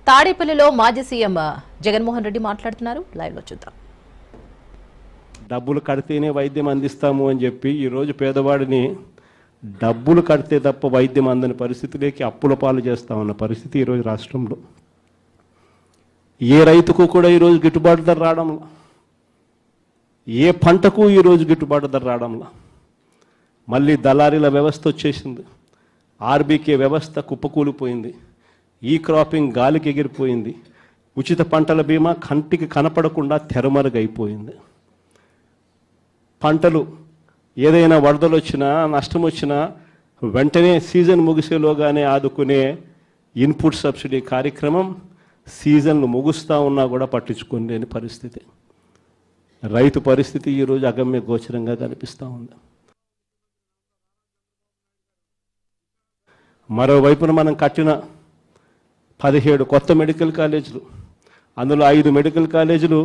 తాడేపల్లిలో మాజీ సీఎం జగన్మోహన్ రెడ్డి మాట్లాడుతున్నారు. లైవ్ లో చూద్దాం. డబ్బులు కడితేనే వైద్యం అందిస్తాము అని చెప్పి ఈరోజు పేదవాడిని డబ్బులు కడితే తప్ప వైద్యం అందని పరిస్థితిలోకి అప్పుల పాలు చేస్తా ఉన్న పరిస్థితి ఈరోజు రాష్ట్రంలో. ఏ రైతుకు కూడా ఈరోజు గిట్టుబాటు ధర రావడంలా, ఏ పంటకు ఈరోజు గిట్టుబాటు ధర రావడంలా. మళ్ళీ దళారీల వ్యవస్థ వచ్చేసింది, ఆర్బీకే వ్యవస్థ కుప్పకూలిపోయింది, ఈ క్రాపింగ్ గాలికి ఎగిరిపోయింది, ఉచిత పంటల బీమా కంటికి కనపడకుండా తెరమరుగైపోయింది. పంటలు ఏదైనా వరదలు వచ్చినా నష్టం వచ్చినా వెంటనే సీజన్ ముగిసేలోగానే ఆదుకునే ఇన్పుట్ సబ్సిడీ కార్యక్రమం సీజన్లు ముగుస్తూ ఉన్నా కూడా పట్టించుకోలేని పరిస్థితి. రైతు పరిస్థితి ఈరోజు అగమ్య గోచరంగా కనిపిస్తూ ఉంది. మరోవైపున మనం కట్టిన 17 కొత్త మెడికల్ కాలేజీలు, అందులో 5 మెడికల్ కాలేజీలు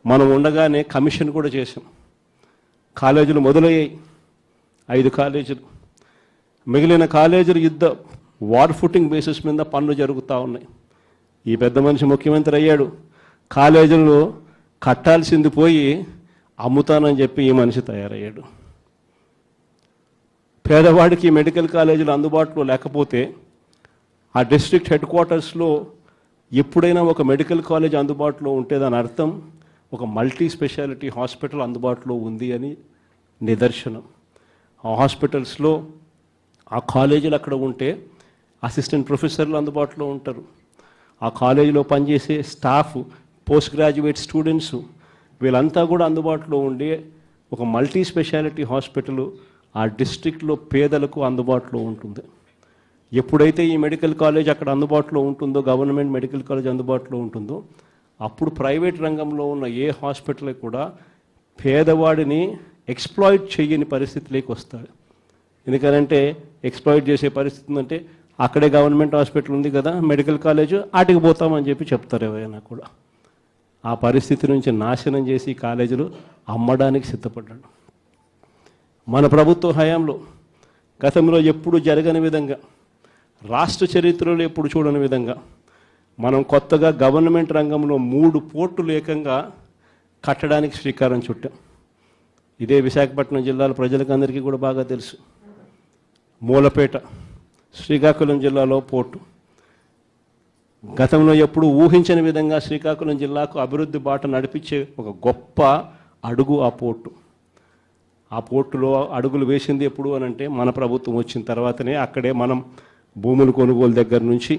మనం ఉండగానే కమిషన్ కూడా చేసాం. కాలేజీలు మొదలయ్యాయి 5 కాలేజీలు. మిగిలిన కాలేజీలు వార్ ఫుటింగ్ బేసిస్ మీద పనులు జరుగుతూ ఉన్నాయి. ఈ పెద్ద మనిషి ముఖ్యమంత్రి అయ్యాడు, కాలేజీలు కట్టాల్సింది పోయి అమ్ముతానని చెప్పి ఈ మనిషి తయారయ్యాడు. పేదవాడికి మెడికల్ కాలేజీలు అందుబాటులో లేకపోతే ఆ డిస్ట్రిక్ట్ హెడ్ క్వార్టర్స్లో ఎప్పుడైనా ఒక మెడికల్ కాలేజ్ అందుబాటులో ఉంటే దాని అర్థం ఒక మల్టీ స్పెషాలిటీ హాస్పిటల్ అందుబాటులో ఉంది అని నిదర్శనం. ఆ హాస్పిటల్స్లో ఆ కాలేజీలు అక్కడ ఉంటే అసిస్టెంట్ ప్రొఫెసర్లు అందుబాటులో ఉంటారు. ఆ కాలేజీలో పనిచేసే స్టాఫ్, పోస్ట్ గ్రాడ్యుయేట్ స్టూడెంట్స్ వీళ్ళంతా కూడా అందుబాటులో ఉండి ఒక మల్టీ స్పెషాలిటీ హాస్పిటల్ ఆ డిస్ట్రిక్ట్లో పేదలకు అందుబాటులో ఉంటుంది. ఎప్పుడైతే ఈ మెడికల్ కాలేజ్ అక్కడ అందుబాటులో ఉంటుందో, గవర్నమెంట్ మెడికల్ కాలేజ్ అందుబాటులో ఉంటుందో, అప్పుడు ప్రైవేట్ రంగంలో ఉన్న ఏ హాస్పిటల్ కూడా పేదవాడిని ఎక్స్ప్లాయిట్ చేయని పరిస్థితిలోకి వస్తాడు. ఎందుకంటే ఎక్స్ప్లాయిట్ చేసే పరిస్థితి ఉందంటే అక్కడే గవర్నమెంట్ హాస్పిటల్ ఉంది కదా, మెడికల్ కాలేజ్ ఆటికి పోతామని చెప్పి చెప్తారు ఎవరైనా కూడా. ఆ పరిస్థితి నుంచి నాశనం చేసి కాలేజీలు అమ్మడానికి సిద్ధపడ్డాడు. మన ప్రభుత్వ హయాంలో గతంలో ఎప్పుడు జరగని విధంగా, రాష్ట్ర చరిత్రలో ఎప్పుడు చూడని విధంగా మనం కొత్తగా గవర్నమెంట్ రంగంలో 3 పోర్టులు ఏకంగా కట్టడానికి శ్రీకారం చుట్టాం. ఇదే విశాఖపట్నం జిల్లాలో ప్రజలకు అందరికీ కూడా బాగా తెలుసు. మూలపేట శ్రీకాకుళం జిల్లాలో పోర్టు గతంలో ఎప్పుడు ఊహించని విధంగా శ్రీకాకుళం జిల్లాకు అభివృద్ధి బాట నడిపించే ఒక గొప్ప అడుగు ఆ పోర్టు. ఆ పోర్టులో అడుగులు వేసింది ఎప్పుడు అని అంటే మన ప్రభుత్వం వచ్చిన తర్వాతనే. అక్కడే మనం భూములు కొనుగోలు దగ్గర నుంచి,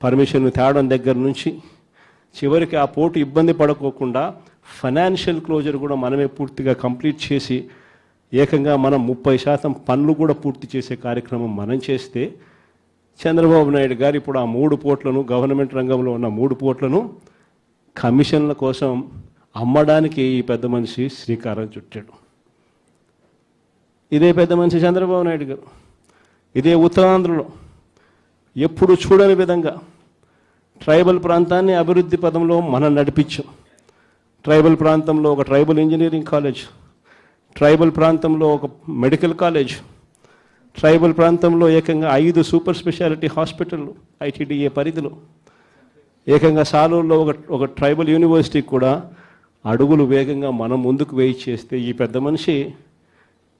పర్మిషన్ తేవడం దగ్గర నుంచి, చివరికి ఆ పోర్టు ఇబ్బంది పడుకోకుండా ఫైనాన్షియల్ క్లోజర్ కూడా మనమే పూర్తిగా కంప్లీట్ చేసి ఏకంగా మనం 30% పనులు కూడా పూర్తి చేసే కార్యక్రమం మనం చేస్తే, చంద్రబాబు నాయుడు గారు ఇప్పుడు ఆ 3 పోర్టులను, గవర్నమెంట్ రంగంలో ఉన్న 3 పోర్టులను కమిషన్ల కోసం అమ్మడానికి ఈ పెద్ద మనిషి శ్రీకారం చుట్టాడు. ఇదే పెద్ద మనిషి చంద్రబాబు నాయుడు గారు ఇదే ఉత్తరాంధ్రలో ఎప్పుడు చూడని విధంగా ట్రైబల్ ప్రాంతాన్ని అభివృద్ధి పదంలో మనం నడిపించాం. ట్రైబల్ ప్రాంతంలో ఒక ట్రైబల్ ఇంజనీరింగ్ కాలేజ్, ట్రైబల్ ప్రాంతంలో ఒక మెడికల్ కాలేజ్, ట్రైబల్ ప్రాంతంలో ఏకంగా 5 సూపర్ స్పెషాలిటీ హాస్పిటళ్ళు ఐటీడీఏ పరిధిలో, ఏకంగా సాలూరులో ఒక ట్రైబల్ యూనివర్సిటీ కూడా అడుగులు వేగంగా మనం ముందుకు వేయి చేస్తే ఈ పెద్ద మనిషి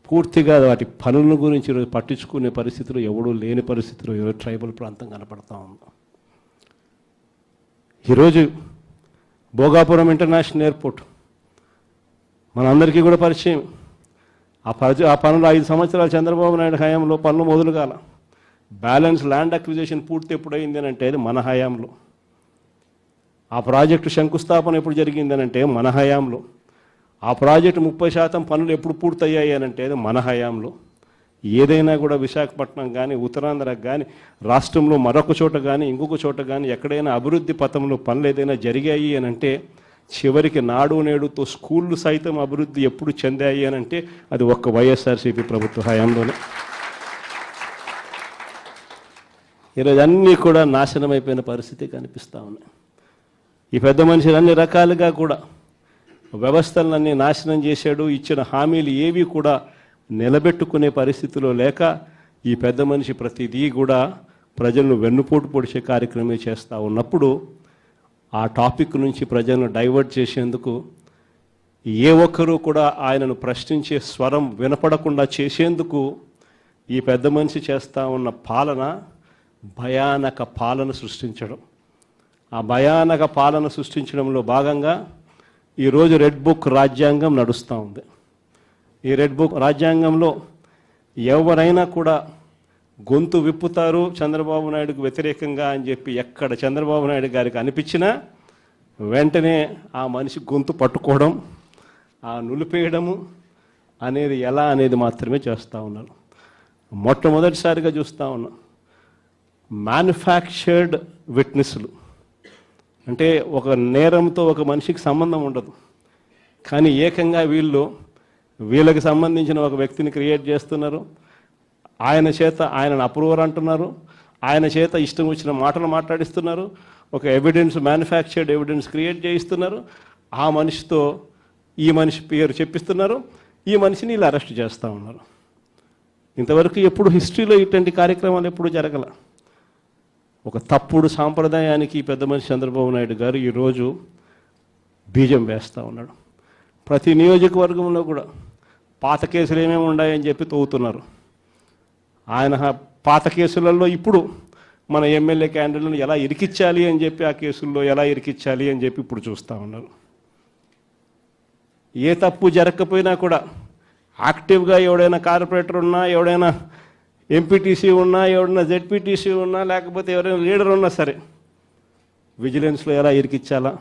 పూర్తిగా వాటి పనుల గురించి ఈరోజు పట్టించుకునే పరిస్థితులు ఎవడూ లేని పరిస్థితులు ఈరోజు ట్రైబల్ ప్రాంతం కనపడతా ఉంది. ఈరోజు భోగాపురం ఇంటర్నేషనల్ ఎయిర్పోర్ట్ మనందరికీ కూడా పరిచయం. ఆ పనులు 5 సంవత్సరాలు చంద్రబాబు నాయుడు హయాంలో పనులు మొదలు కాల. బ్యాలెన్స్ ల్యాండ్ అక్విజిషన్ పూర్తి ఎప్పుడైంది అని అంటే అది మన హయాంలో. ఆ ప్రాజెక్టు శంకుస్థాపన ఎప్పుడు జరిగింది అని అంటే మన హయాంలో. ఆ ప్రాజెక్టు 30% పనులు ఎప్పుడు పూర్తయ్యాయి అని అంటే అది మన హయాంలో. ఏదైనా కూడా విశాఖపట్నం కానీ, ఉత్తరాంధ్రకు కానీ, రాష్ట్రంలో మరొక చోట కానీ, ఇంకొక చోట కానీ ఎక్కడైనా అభివృద్ధి పథంలో పనులు ఏదైనా జరిగాయి అని అంటే, చివరికి నాడు నేడుతో స్కూళ్ళు సైతం అభివృద్ధి ఎప్పుడు చెందాయి అని అంటే అది ఒక్క వైఎస్ఆర్సీపీ ప్రభుత్వ హయాంలోనే. ఈరోజు అన్నీ కూడా నాశనమైపోయిన పరిస్థితి కనిపిస్తూ ఉన్నాయి. ఈ పెద్ద మనుషులు అన్ని రకాలుగా కూడా వ్యవస్థలన్నీ నాశనం చేశాడు. ఇచ్చిన హామీలు ఏవి కూడా నిలబెట్టుకునే పరిస్థితిలో లేక ఈ పెద్ద మనిషి ప్రతిదీ కూడా ప్రజలను వెన్నుపోటు పొడిచే కార్యక్రమం చేస్తూ ఉన్నప్పుడు ఆ టాపిక్ నుంచి ప్రజలను డైవర్ట్ చేసేందుకు ఏ ఒక్కరూ కూడా ఆయనను ప్రశ్నించే స్వరం వినపడకుండా చేసేందుకు ఈ పెద్ద మనిషి చేస్తూ ఉన్న పాలన భయానక పాలన సృష్టించడం. ఆ భయానక పాలన సృష్టించడంలో భాగంగా ఈరోజు రెడ్ బుక్ రాజ్యాంగం నడుస్తూ ఉంది. ఈ రెడ్ బుక్ రాజ్యాంగంలో ఎవరైనా కూడా గొంతు విప్పుతారు చంద్రబాబు నాయుడుకు వ్యతిరేకంగా అని చెప్పి ఎక్కడ చంద్రబాబు నాయుడు గారికి అనిపించినా వెంటనే ఆ మనిషి గొంతు పట్టుకోవడం, ఆ నులిపేయడము అనేది ఎలా అనేది మాత్రమే చేస్తూ ఉన్నారు. మొట్టమొదటిసారిగా చూస్తూ ఉన్నాం మ్యానుఫ్యాక్చర్డ్ విట్నెస్లు. అంటే ఒక నేరంతో ఒక మనిషికి సంబంధం ఉండదు, కానీ ఏకంగా వీళ్ళకి సంబంధించిన ఒక వ్యక్తిని క్రియేట్ చేస్తున్నారు. ఆయన చేత ఆయనను అప్రూవర్ అంటున్నారు, ఆయన చేత ఇష్టం వచ్చిన మాటలు మాట్లాడిస్తున్నారు, ఒక ఎవిడెన్స్ మ్యానుఫ్యాక్చర్డ్ ఎవిడెన్స్ క్రియేట్ చేయిస్తున్నారు, ఆ మనిషితో ఈ మనిషి పేరు చెప్పిస్తున్నారు, ఈ మనిషిని ఇలా అరెస్ట్ చేస్తూ ఉన్నారు. ఇంతవరకు ఎప్పుడు హిస్టరీలో ఇటువంటి కార్యక్రమాలు ఎప్పుడు జరగల. ఒక తప్పుడు సాంప్రదాయానికి పెద్ద మనిషి చంద్రబాబు నాయుడు గారు ఈరోజు బీజం వేస్తూ ఉన్నాడు. ప్రతి నియోజకవర్గంలో కూడా పాత కేసులు ఏమేమి ఉన్నాయని చెప్పి తవ్వుతున్నారు. ఆయన పాత కేసులలో ఇప్పుడు మన ఎమ్మెల్యే క్యాండిడేట్లను ఎలా ఇరికించాలి అని చెప్పి ఆ కేసుల్లో ఎలా ఇరికించాలి అని చెప్పి ఇప్పుడు చూస్తూ ఉన్నారు. ఏ తప్పు జరగకపోయినా కూడా యాక్టివ్గా ఎవడైనా కార్పొరేటర్ ఉన్నా, ఎవడైనా ఎంపీటీసీ ఉన్నా, ఎవడైనా జెడ్పీటీసీ ఉన్నా, లేకపోతే ఎవరైనా లీడర్ ఉన్నా సరే విజిలెన్స్లో ఎలా ఇరికించాలా,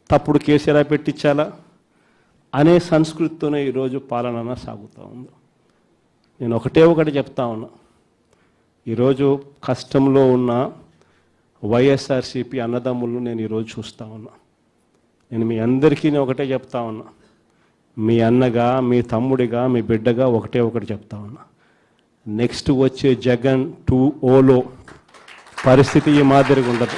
తప్పుడు కేసు ఎలా పెట్టించాలా అనే సంస్కృతితోనే ఈరోజు పాలన సాగుతూ ఉంది. నేను ఒకటి చెప్తా ఉన్నా, ఈరోజు కష్టంలో ఉన్న వైఎస్ఆర్సీపీ అన్నదమ్ములను నేను ఈరోజు చూస్తూ ఉన్నా. నేను మీ అందరికీ ఒకటే చెప్తా ఉన్నా, మీ అన్నగా, మీ తమ్ముడిగా, మీ బిడ్డగా ఒకటి చెప్తా ఉన్నా. నెక్స్ట్ వచ్చే జగన్ 2.0లో పరిస్థితి ఈ మాదిరిగా ఉండదు.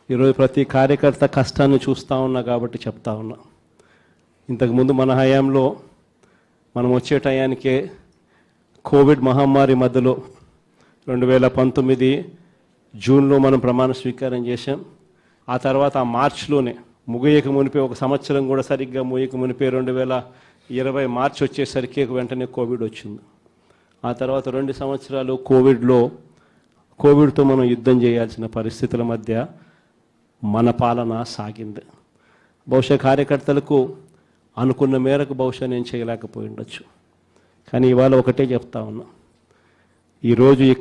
ఈరోజు ప్రతి కార్యకర్త కష్టాన్ని చూస్తూ ఉన్నా కాబట్టి చెప్తా ఉన్నా. ఇంతకుముందు మన హయాంలో మనం వచ్చే టయానికే కోవిడ్ మహమ్మారి మధ్యలో 2019 జూన్లో మనం ప్రమాణ స్వీకారం చేశాం. ఆ తర్వాత ఆ మార్చిలోనే ముగియక మునిపే ఒక సంవత్సరం కూడా సరిగ్గా ముగియక మునిపే 2020 మార్చి వచ్చేసరికి వెంటనే కోవిడ్ వచ్చింది. ఆ తర్వాత 2 సంవత్సరాలు కోవిడ్తో మనం యుద్ధం చేయాల్సిన పరిస్థితుల మధ్య మన పాలన సాగింది. బహుశా కార్యకర్తలకు అనుకున్న మేరకు బహుశా నేను చేయలేకపోయి ఉండొచ్చు, కానీ ఇవాళ ఒకటే చెప్తా ఉన్నా, ఈరోజు ఈ